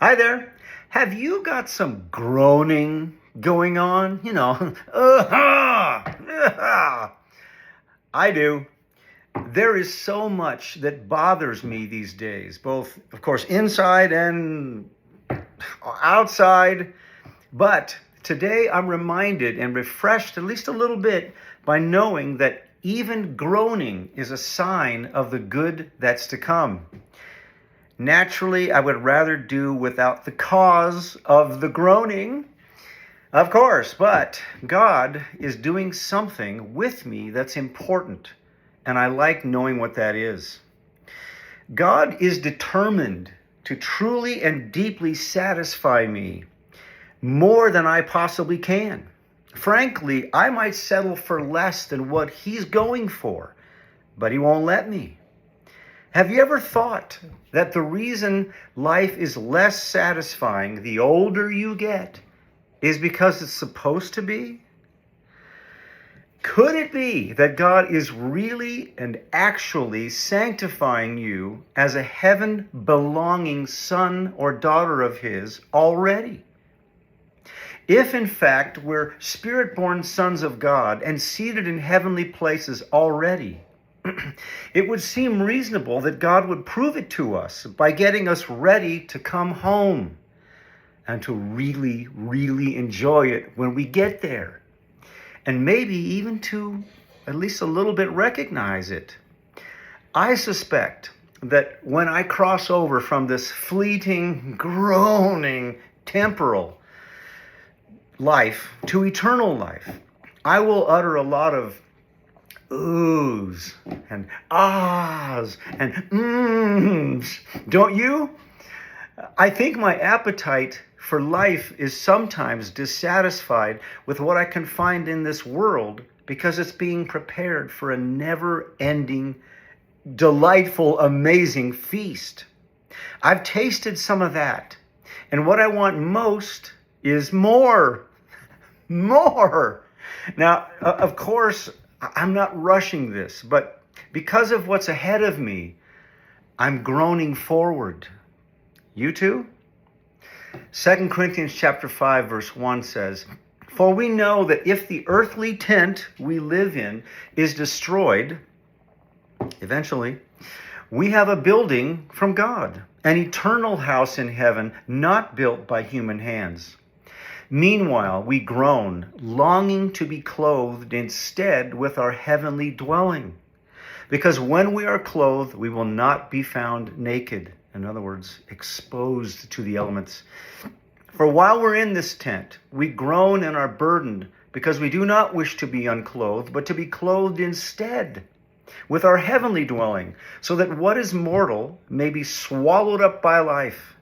Hi there. Have you got some groaning going on? I do. There is so much that bothers me these days, both, of course, inside and outside. But today I'm reminded and refreshed at least a little bit by knowing that even groaning is a sign of the good that's to come. Naturally, I would rather do without the cause of the groaning, of course, but God is doing something with me that's important, and I like knowing what that is. God is determined to truly and deeply satisfy me more than I possibly can. Frankly, I might settle for less than what He's going for, but He won't let me. Have you ever thought that the reason life is less satisfying the older you get is because it's supposed to be? Could it be that God is really and actually sanctifying you as a heaven-belonging son or daughter of His already? If in fact we're spirit-born sons of God and seated in heavenly places already, it would seem reasonable that God would prove it to us by getting us ready to come home and to really, really enjoy it when we get there. And maybe even to at least a little bit recognize it. I suspect that when I cross over from this fleeting, groaning, temporal life to eternal life, I will utter a lot of oohs and ahs and mms. Don't you? I think my appetite for life is sometimes dissatisfied with what I can find in this world because it's being prepared for a never-ending, delightful, amazing feast. I've tasted some of that, and what I want most is more. More. Now, of course, I'm not rushing this, but because of what's ahead of me, I'm groaning forward. You too? 2 Corinthians chapter 5, verse 1 says, "For we know that if the earthly tent we live in is destroyed, eventually, we have a building from God, an eternal house in heaven, not built by human hands. Meanwhile, we groan, longing to be clothed instead with our heavenly dwelling. Because when we are clothed, we will not be found naked." In other words, exposed to the elements. "For while we're in this tent, we groan and are burdened, because we do not wish to be unclothed, but to be clothed instead with our heavenly dwelling, so that what is mortal may be swallowed up by life.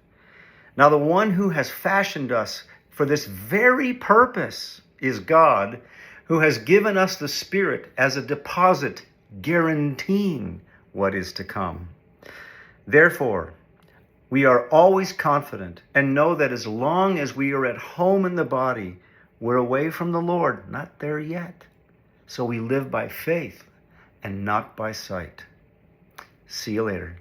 Now the one who has fashioned us for this very purpose is God, who has given us the Spirit as a deposit, guaranteeing what is to come. Therefore, we are always confident and know that as long as we are at home in the body, we're away from the Lord, not there yet. So we live by faith and not by sight." See you later.